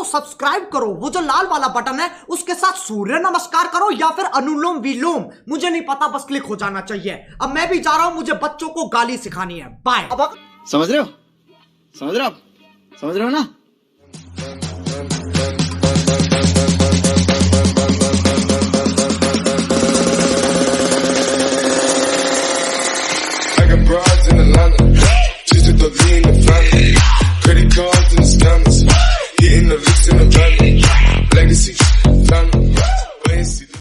Subscribe करो, वो जो लाल वाला बटन है उसके साथ सूर्य नमस्कार करो या फिर अनुलोम विलोम, मुझे नहीं पता, बस क्लिक हो जाना चाहिए। अब मैं भी जा रहा हूं, मुझे बच्चों को गाली सिखानी है। बाय। समझ रहे हो, समझ रहे हो, समझ रहे हो ना?